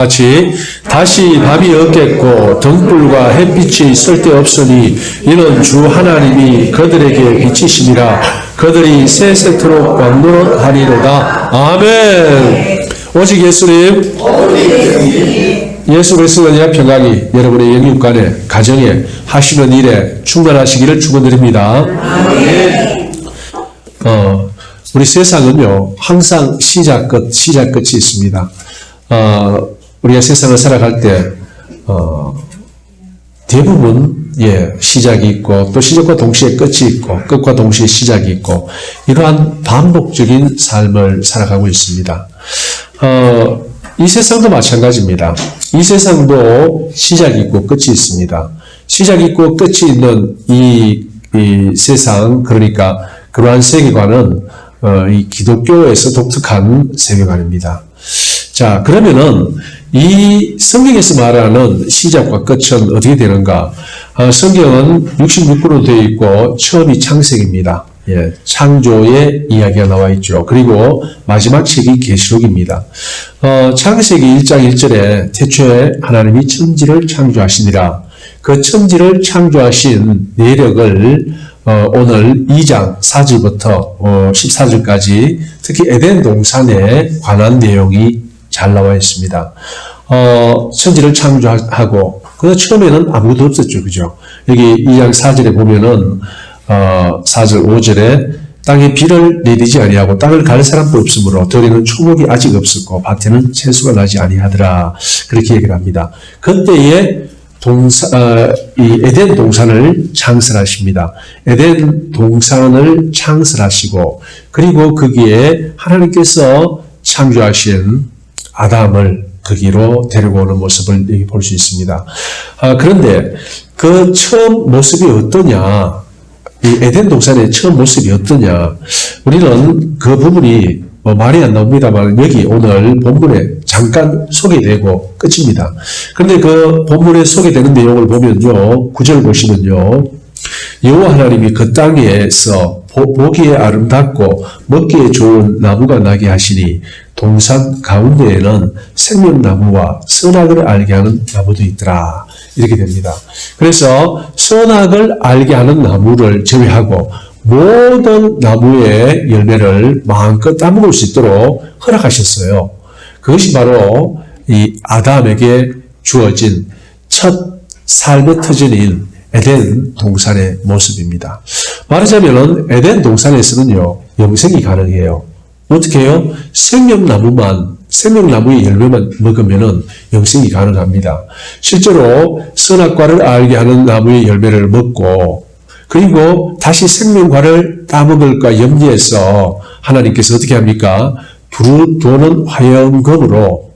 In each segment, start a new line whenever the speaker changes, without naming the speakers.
같이 다시 밤이 없겠고 등불과 햇빛이 쓸데없으니 이는 주 하나님이 그들에게 비치시니라. 그들이 세세토록 왕노릇하리로다. 아멘. 오직 예수님, 예수 그리스도의 평강이 여러분의 영육간에 가정에 하시는 일에 충만하시기를 축원드립니다. 우리 세상은요 항상 시작 끝이 있습니다. 우리가 세상을 살아갈 때 대부분 시작이 있고 또 시작과 동시에 끝이 있고 끝과 동시에 시작이 있고 이러한 반복적인 삶을 살아가고 있습니다. 이 세상도 마찬가지입니다. 이 세상도 시작이 있고 끝이 있습니다. 시작이 있고 끝이 있는 이 세상, 그러니까 그러한 세계관은 이 기독교에서 독특한 세계관입니다. 자, 그러면은 이 성경에서 말하는 시작과 끝은 어떻게 되는가? 성경은 66권으로 되어 있고 처음이 창세기입니다. 창조의 이야기가 나와 있죠. 그리고 마지막 책이 계시록입니다. 창세기 1장 1절에 태초에 하나님이 천지를 창조하시니라. 그 천지를 창조하신 내력을 오늘 2장 4절부터 14절까지 특히 에덴 동산에 관한 내용이 잘 나와 있습니다. 천지를 창조하고 그 처음에는 아무것도 없었죠. 그죠? 여기 2장 4절에 보면은 4절 5절에 땅에 비를 내리지 아니하고 땅을 갈 사람도 없으므로 들에는 초목이 아직 없었고 밭에는 채소가 나지 아니하더라. 그렇게 얘기를 합니다. 그때에 이 에덴 동산을 창설하십니다. 에덴 동산을 창설하시고 그리고 거기에 하나님께서 창조하신 아담을 거기로 데리고 오는 모습을 여기 볼 수 있습니다. 그런데 그 처음 모습이 어떠냐? 이 에덴 동산의 처음 모습이 어떠냐? 우리는 그 부분이 말이 안 나옵니다만 여기 오늘 본문에 잠깐 소개되고 끝입니다. 그런데 그 본문에 소개되는 내용을 보면요, 9절 보시면요, 여호와 하나님이 그 땅에서 보기에 아름답고 먹기에 좋은 나무가 나게 하시니 동산 가운데에는 생명나무와 선악을 알게 하는 나무도 있더라. 이렇게 됩니다. 그래서 선악을 알게 하는 나무를 제외하고 모든 나무의 열매를 마음껏 따먹을 수 있도록 허락하셨어요. 그것이 바로 이 아담에게 주어진 첫 삶의 터전인 에덴 동산의 모습입니다. 말하자면 에덴 동산에서는요 영생이 가능해요. 어떻게 해요? 생명나무의 열매만 먹으면 영생이 가능합니다. 실제로 선악과를 알게 하는 나무의 열매를 먹고 그리고 다시 생명과를 따먹을까 염려해서 하나님께서 어떻게 합니까? 두루도는 화염검으로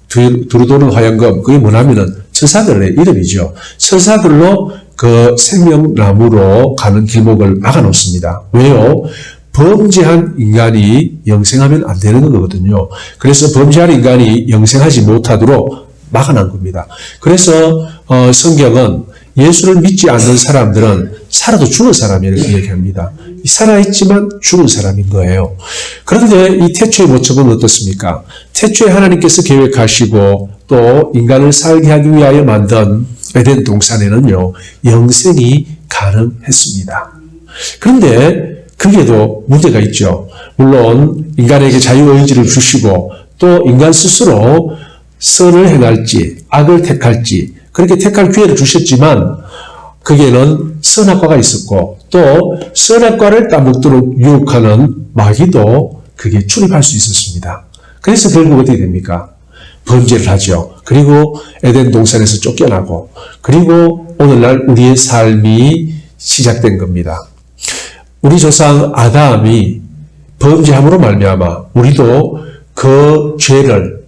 두루도는 화염검, 그게 뭐냐면은 천사들의 이름이죠. 천사들로 그 생명나무로 가는 길목을 막아놓습니다. 왜요? 범죄한 인간이 영생하면 안 되는 거거든요. 그래서 범죄한 인간이 영생하지 못하도록 막아놓은 겁니다. 그래서 성경은 예수를 믿지 않는 사람들은 살아도 죽은 사람이라고 얘기합니다. 살아있지만 죽은 사람인 거예요. 그런데 이 태초의 모습은 어떻습니까? 태초에 하나님께서 계획하시고 또 인간을 살게 하기 위하여 만든 에덴 동산에는요 영생이 가능했습니다. 그런데 그게도 문제가 있죠. 물론 인간에게 자유의지를 주시고 또 인간 스스로 선을 행할지 악을 택할지 그렇게 택할 기회를 주셨지만 거기에는 선악과가 있었고 또 선악과를 따먹도록 유혹하는 마귀도 그게 출입할 수 있었습니다. 그래서 결국 어떻게 됩니까? 범죄를 하죠. 그리고 에덴 동산에서 쫓겨나고 그리고 오늘날 우리의 삶이 시작된 겁니다. 우리 조상 아담이 범죄함으로 말미암아 우리도 그 죄를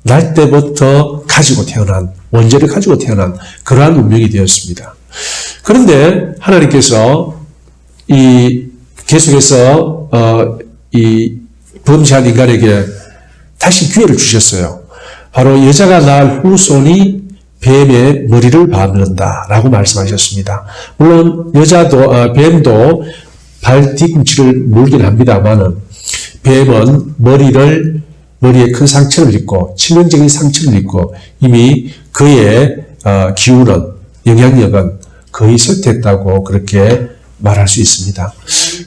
날 때부터 가지고 태어난 원죄를 가지고 태어난 그러한 운명이 되었습니다. 그런데 하나님께서 계속해서 이 범죄한 인간에게 다시 기회를 주셨어요. 바로 여자가 낳을 후손이 뱀의 머리를 밟는다라고 말씀하셨습니다. 물론 뱀도 발 뒤꿈치를 물긴 합니다만은 뱀은 머리를 머리에 큰 상처를 입고 치명적인 상처를 입고 이미 그의 기운은 영향력은 거의 쇠퇴했다고 그렇게 말할 수 있습니다.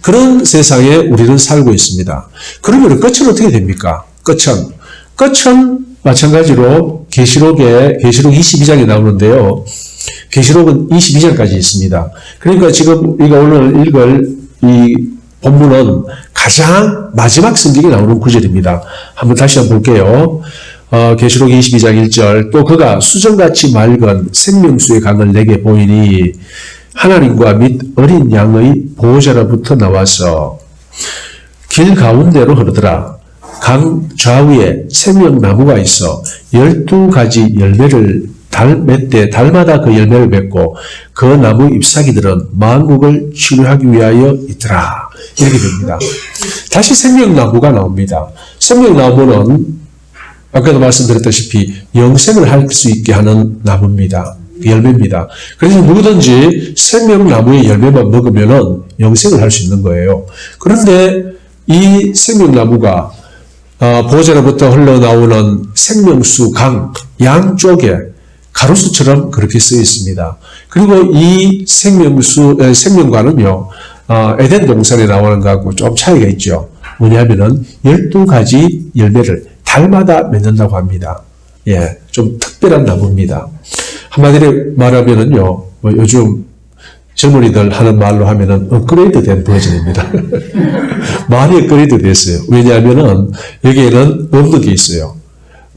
그런 세상에 우리는 살고 있습니다. 그러면 끝은 어떻게 됩니까? 끝은 마찬가지로 계시록 22장에 나오는데요. 계시록은 22장까지 있습니다. 그러니까 지금 우리가 오늘 읽을 이 본문은 가장 마지막 성경에 나오는 구절입니다. 한번 다시 한번 볼게요. 계시록 22장 1절 또 그가 수정같이 맑은 생명수의 강을 내게 보이니 하나님과 및 어린 양의 보호자로부터 나와서 길 가운데로 흐르더라. 강 좌우에 생명나무가 있어 12가지 열매를 몇 대 달마다 그 열매를 맺고 그 나무 잎사귀들은 만국을 치료하기 위하여 있더라. 이렇게 됩니다. 다시 생명나무가 나옵니다. 생명나무는 아까도 말씀드렸다시피 영생을 할 수 있게 하는 나무입니다. 열매입니다. 그래서 누구든지 생명나무의 열매만 먹으면 영생을 할 수 있는 거예요. 그런데 이 생명나무가 보호자로부터 흘러나오는 생명수 강 양쪽에 가로수처럼 그렇게 쓰여 있습니다. 그리고 이 생명과는요, 에덴 동산에 나오는 것하고 좀 차이가 있죠. 뭐냐면은 12가지 열매를 달마다 맺는다고 합니다. 예, 좀 특별한 나무입니다. 한마디로 말하면은요, 뭐 요즘 젊은이들 하는 말로 하면은 업그레이드 된 버전입니다. 많이 업그레이드 됐어요. 왜냐하면은 여기에는 없는 게 있어요.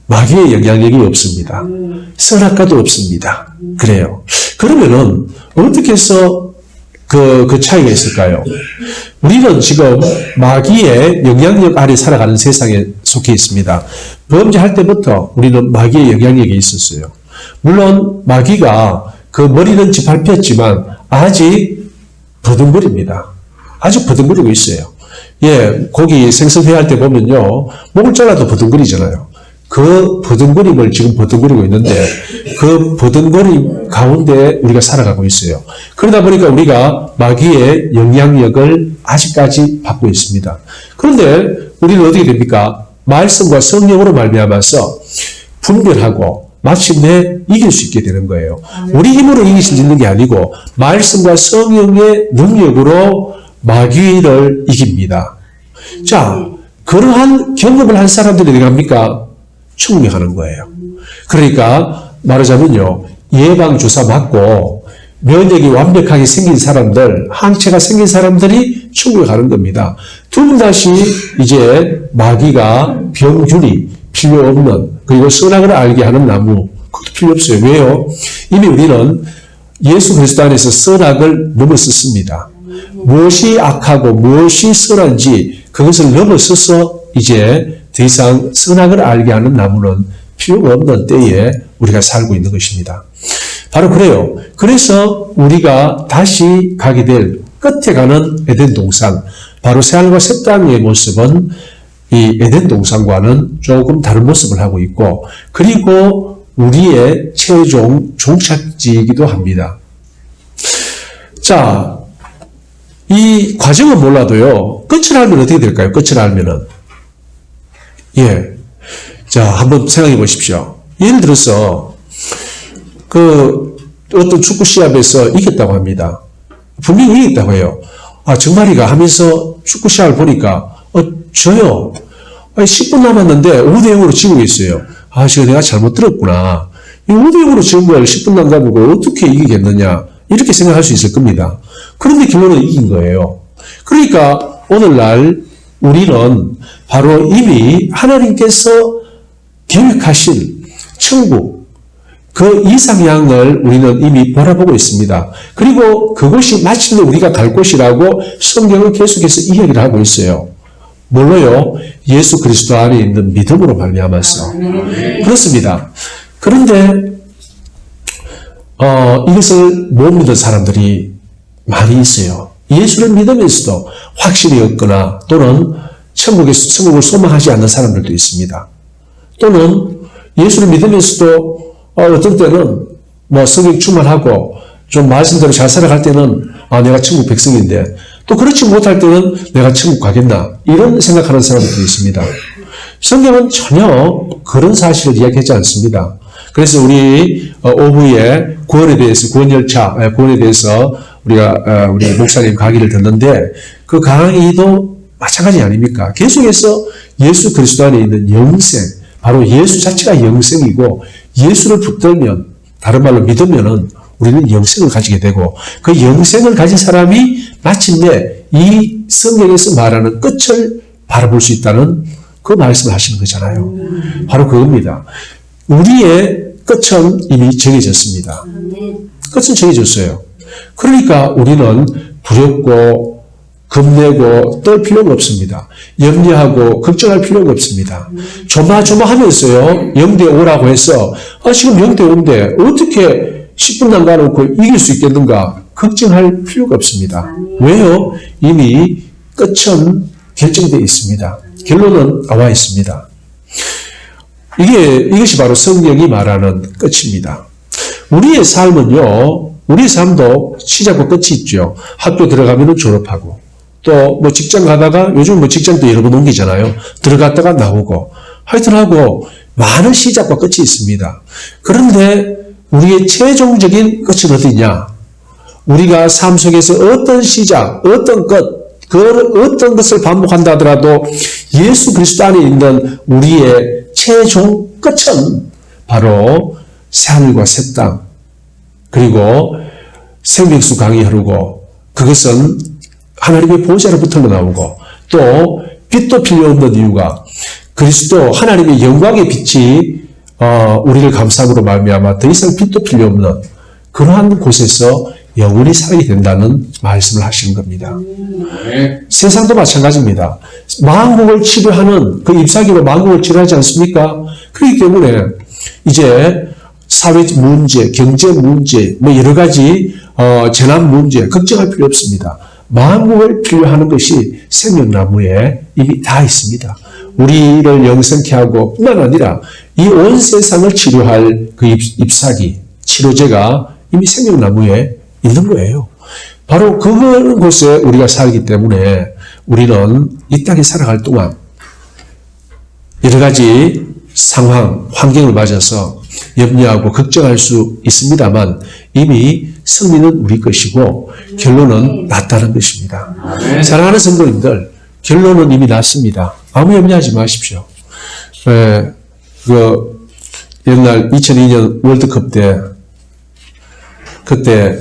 마귀의 영향력이 없습니다. 선악과도 없습니다. 그래요. 그러면은 어떻게 해서 그 차이가 있을까요? 우리는 지금 마귀의 영향력 아래 살아가는 세상에 속해 있습니다. 범죄할 때부터 우리는 마귀의 영향력이 있었어요. 물론 마귀가 그 머리는 짓밟혔지만 아직 버둥거립니다. 아직 버둥거리고 있어요. 예, 고기 생선회 할 때 보면요, 목을 잘라도 버둥거리잖아요. 그 버둥거림을 지금 버둥거리고 있는데 그 버둥거림 가운데 우리가 살아가고 있어요. 그러다 보니까 우리가 마귀의 영향력을 아직까지 받고 있습니다. 그런데 우리는 어떻게 됩니까? 말씀과 성령으로 말미암아서 분별하고 마침내 이길 수 있게 되는 거예요. 우리 힘으로 이길 수 있는 게 아니고 말씀과 성령의 능력으로 마귀를 이깁니다. 자, 그러한 경험을 한 사람들이 어디 갑니까? 천국에 가는 거예요. 그러니까 말하자면요, 예방주사 맞고 면역이 완벽하게 생긴 사람들, 항체가 생긴 사람들이 천국에 가는 겁니다. 두 분 다시 이제 마귀가 병균이 필요 없는, 그리고 선악을 알게 하는 나무, 그것도 필요 없어요. 왜요? 이미 우리는 예수 그리스도 안에서 선악을 넘어섰습니다. 무엇이 악하고 무엇이 선한지 그것을 넘어서서 이제 더 이상 선악을 알게 하는 나무는 필요가 없는 때에 우리가 살고 있는 것입니다. 바로 그래요. 그래서 우리가 다시 가게 될 끝에 가는 에덴 동산, 바로 새하늘과 새 땅의 모습은 이 에덴 동산과는 조금 다른 모습을 하고 있고, 그리고 우리의 최종 종착지이기도 합니다. 자, 이 과정은 몰라도요, 끝을 알면 어떻게 될까요? 끝을 알면은. 예. 자, 한번 생각해 보십시오. 예를 들어서, 어떤 축구 시합에서 이겼다고 합니다. 분명히 이겼다고 해요. 아, 정말이가 하면서 축구 시합을 보니까, 저요. 10분 남았는데 5대0으로 지고 있어요. 아, 제가 내가 잘못 들었구나. 이 5대0으로 지은 걸 10분 남가지고 어떻게 이기겠느냐. 이렇게 생각할 수 있을 겁니다. 그런데 결론은 이긴 거예요. 그러니까 오늘날 우리는 바로 이미 하나님께서 계획하신 천국, 그 이상향을 우리는 이미 바라보고 있습니다. 그리고 그것이 마침내 우리가 갈 곳이라고 성경은 계속해서 이야기를 하고 있어요. 뭘로요? 예수 그리스도 안에 있는 믿음으로 말미암아서. 그렇습니다. 그런데 이것을 못 믿는 사람들이 많이 있어요. 예수를 믿으면서도 확신이 없거나 또는 천국을 소망하지 않는 사람들도 있습니다. 또는 예수를 믿으면서도 어떤 때는 뭐 성령 충만하고 좀 말씀대로 잘 살아갈 때는 내가 천국 백성인데 또 그렇지 못할 때는 내가 천국 가겠나 이런 생각하는 사람들도 있습니다. 성경은 전혀 그런 사실을 이야기하지 않습니다. 그래서 우리 오후에 구원에 대해서 우리 목사님 강의를 듣는데 그 강의도 마찬가지 아닙니까? 계속해서 예수 그리스도 안에 있는 영생, 바로 예수 자체가 영생이고 예수를 붙들면, 다른 말로 믿으면은 우리는 영생을 가지게 되고 그 영생을 가진 사람이 마침내 이 성경에서 말하는 끝을 바라볼 수 있다는 그 말씀을 하시는 거잖아요. 바로 그겁니다. 우리의 끝은 이미 정해졌습니다. 끝은 정해졌어요. 그러니까 우리는 두렵고 겁내고 떨 필요가 없습니다. 염려하고 걱정할 필요가 없습니다. 조마조마하면서요, 0대5라고 해서 지금 0대5인데 어떻게 10분 남겨놓고 이길 수 있겠는가 걱정할 필요가 없습니다. 왜요? 이미 끝은 결정되어 있습니다. 결론은 나와 있습니다. 이것이 바로 성경이 말하는 끝입니다. 우리의 삶은요, 우리의 삶도 시작과 끝이 있죠. 학교 들어가면 졸업하고, 또 직장 가다가, 요즘 직장도 여러 번 옮기잖아요. 들어갔다가 나오고, 하여튼하고 많은 시작과 끝이 있습니다. 그런데 우리의 최종적인 끝은 어디냐? 우리가 삶 속에서 어떤 시작, 어떤 끝, 어떤 것을 반복한다 하더라도 예수 그리스도 안에 있는 우리의 최종 끝은 바로 새하늘과 새 땅, 그리고 생명수 강이 흐르고 그것은 하나님의 보좌로부터 나오고 또 빛도 필요 없는 이유가 그리스도 하나님의 영광의 빛이 우리를 감싸므로 말미암아 더 이상 빛도 필요 없는 그러한 곳에서 영원히 살게 된다는 말씀을 하시는 겁니다. 세상도 마찬가지입니다. 만국을 치료하는 그 잎사귀로 만국을 치료하지 않습니까? 그렇기 때문에 이제 사회 문제, 경제 문제, 여러 가지 재난 문제 걱정할 필요 없습니다. 만국을 필요하는 것이 생명나무에 이미 다 있습니다. 우리를 영생케 하고 뿐만 아니라 이 온 세상을 치료할 그 잎사귀, 치료제가 이미 생명나무에 있는 거예요. 바로 그곳에 우리가 살기 때문에 우리는 이 땅에 살아갈 동안 여러 가지 상황, 환경을 맞아서 염려하고 걱정할 수 있습니다만 이미 승리는 우리 것이고 결론은 났다는 것입니다. 사랑하는 성도님들, 결론은 이미 났습니다. 아무 염려하지 마십시오. 옛날 2002년 월드컵 때 그때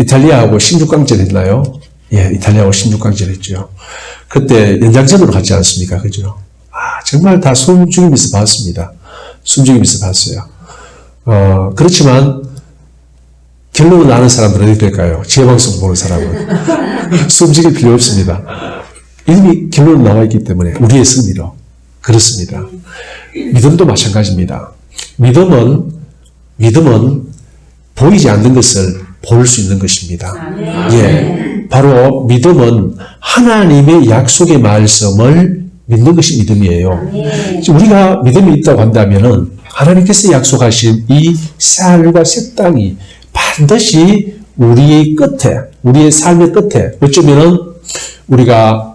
이탈리아하고 16강전 했나요? 예, 이탈리아하고 16강전 했죠. 그때 연장전으로 갔지 않습니까? 그죠? 정말 다 숨죽이면서 봤습니다. 숨죽이면서 봤어요. 그렇지만 결론을 아는 사람들은 어디 될까요? 재방송 보는 사람은. 숨죽일 필요 없습니다. 이미 결론은 나와 있기 때문에 우리의 승리로. 그렇습니다. 믿음도 마찬가지입니다. 믿음은 보이지 않는 것을 볼 수 있는 것입니다. 예, 바로 믿음은 하나님의 약속의 말씀을 믿는 것이 믿음이에요. 우리가 믿음이 있다고 한다면은 하나님께서 약속하신 이 새하늘과 새 땅이 반드시 우리의 끝에, 우리의 삶의 끝에, 어쩌면은 우리가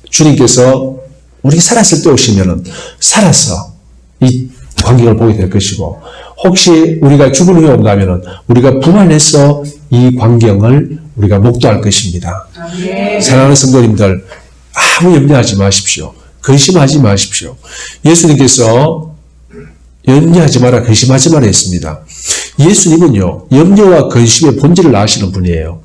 주님께서 우리가 살았을 때 오시면은 살아서 이 광경을 보게 될 것이고, 혹시 우리가 죽은 후에 온다면은 우리가 부활해서 이 광경을 우리가 목도할 것입니다. 사랑하는 성도님들, 아무 염려하지 마십시오. 근심하지 마십시오. 예수님께서 염려하지 마라, 근심하지 마라 했습니다. 예수님은요, 염려와 근심의 본질을 아시는 분이에요.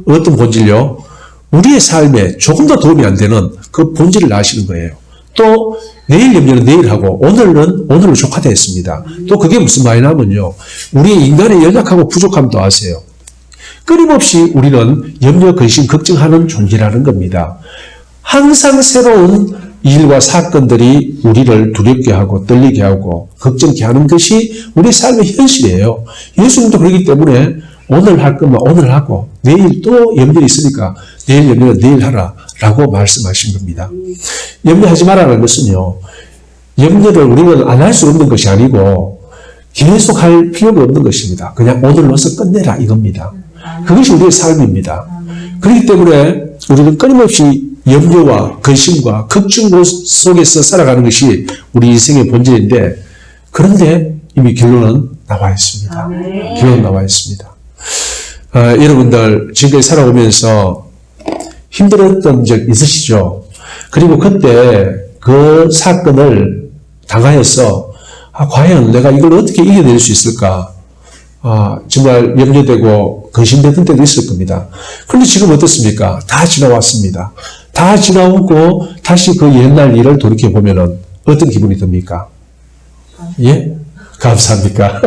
어떤 본질요? 우리의 삶에 조금 더 도움이 안 되는 그 본질을 아시는 거예요. 또 내일 염려는 내일 하고 오늘은 오늘로 족하다 했습니다. 또 그게 무슨 말이냐면요, 우리의 인간의 연약하고 부족함도 아세요. 끊임없이 우리는 염려, 근심, 걱정하는 존재라는 겁니다. 항상 새로운 일과 사건들이 우리를 두렵게 하고 떨리게 하고 걱정케 하는 것이 우리 삶의 현실이에요. 예수님도 그렇기 때문에 오늘 할 거면 오늘 하고 내일 또 염려 있으니까 내일 염려는 내일 하라 라고 말씀하신 겁니다. 염려하지 말라는 것은요, 염려를 우리는 안 할 수 없는 것이 아니고 계속 할 필요가 없는 것입니다. 그냥 오늘로서 끝내라 이겁니다. 그것이 우리의 삶입니다. 그렇기 때문에 우리는 끊임없이 염려와 근심과 걱정 속에서 살아가는 것이 우리 인생의 본질인데, 그런데 이미 결론은 나와 있습니다. 결론은 나와 있습니다. 여러분들 지금까지 살아오면서 힘들었던 적 있으시죠? 그리고 그때 그 사건을 당하여서 과연 내가 이걸 어떻게 이겨낼 수 있을까? 정말 염려되고 근심되던 때도 있을 겁니다. 그런데 지금 어떻습니까? 다 지나왔습니다. 다 지나오고 다시 그 옛날 일을 돌이켜보면 어떤 기분이 듭니까? 예? 감사합니까?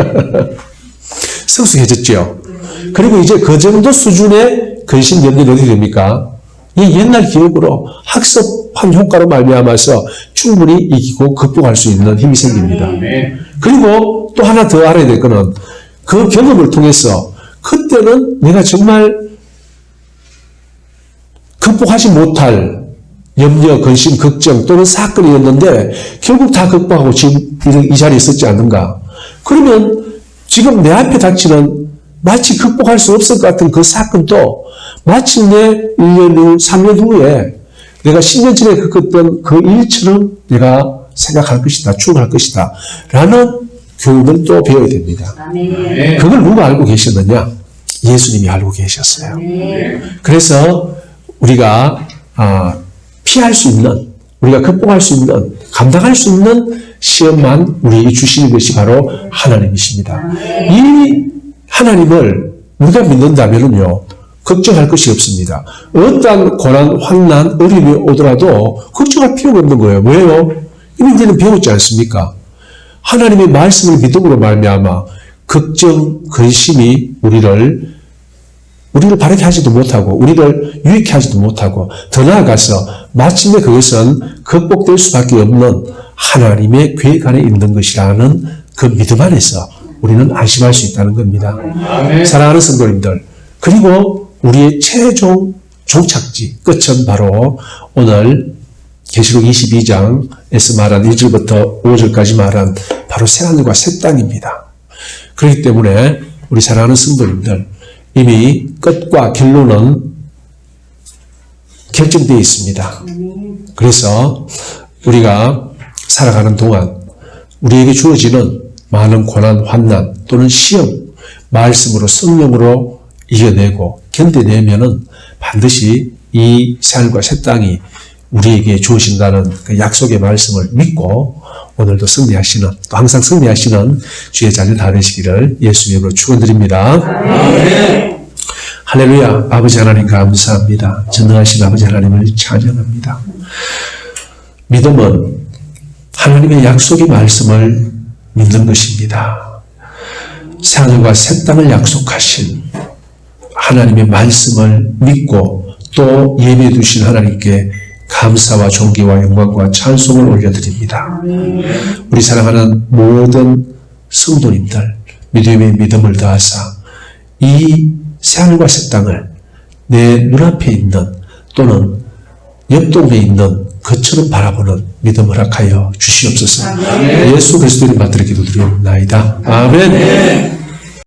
성숙해졌죠? 그리고 이제 그 정도 수준의 근심 염려는 어떻게 됩니까? 이 옛날 기억으로 학습한 효과로 말미암아서 충분히 이기고 극복할 수 있는 힘이 생깁니다. 그리고 또 하나 더 알아야 될 거는 그 경험을 통해서 그때는 내가 정말 극복하지 못할 염려, 근심, 걱정 또는 사건이었는데 결국 다 극복하고 지금 이 자리에 있었지 않는가? 그러면 지금 내 앞에 닥치는 마치 극복할 수 없을 것 같은 그 사건도 마침내 1년 후, 3년 후에 내가 10년 전에 겪었던 그 일처럼 내가 생각할 것이다, 추억할 것이다 라는 교훈을 또 배워야 됩니다. 그걸 누가 알고 계셨느냐? 예수님이 알고 계셨어요. 그래서 우리가 피할 수 있는, 우리가 극복할 수 있는, 감당할 수 있는 시험만 우리에게 주시는 것이 바로 하나님이십니다. 이 하나님을 우리가 믿는다면요, 걱정할 것이 없습니다. 어떠한 고난, 환난, 어려움이 오더라도 걱정할 필요가 없는 거예요. 왜요? 이미 우리는 배웠지 않습니까? 하나님의 말씀을 믿음으로 말미암아 걱정, 근심이 우리를 바르게 하지도 못하고 우리를 유익해 하지도 못하고 더 나아가서 마침내 그것은 극복될 수밖에 없는 하나님의 계획 안에 있는 것이라는 그 믿음 안에서 우리는 안심할 수 있다는 겁니다. 사랑하는 성도님들, 그리고 우리의 최종 종착지, 끝은 바로 오늘 계시록 22장에서 말한 1절부터 5절까지 말한 바로 새하늘과 새 땅입니다. 그렇기 때문에 우리 사랑하는 성도님들, 이미 끝과 결론은 결정되어 있습니다. 그래서 우리가 살아가는 동안 우리에게 주어지는 많은 고난, 환난 또는 시험, 말씀으로 성령으로 이겨내고 견뎌내면은 반드시 이 새하늘과 새 땅이 우리에게 주어진다는 그 약속의 말씀을 믿고 오늘도 승리하시는, 또 항상 승리하시는 주의 자녀 다 되시기를 예수 이름으로 축원드립니다. 아멘. 할렐루야. 아버지 하나님 감사합니다. 전능하신 아버지 하나님을 찬양합니다. 믿음은 하나님의 약속의 말씀을 믿는 것입니다. 새하늘과 새 땅을 약속하신 하나님의 말씀을 믿고 또 예배해 두신 하나님께 감사와 존귀와 영광과 찬송을 올려드립니다. 우리 사랑하는 모든 성도님들, 믿음의 믿음을 다하사 이 새하늘과 새 땅을 내 눈앞에 있는 또는 옆 동네에 있는 그처럼 바라보는 믿음 허락하여 주시옵소서. 예수 그리스도의 이름 받들어 기도드리옵나이다. 아멘.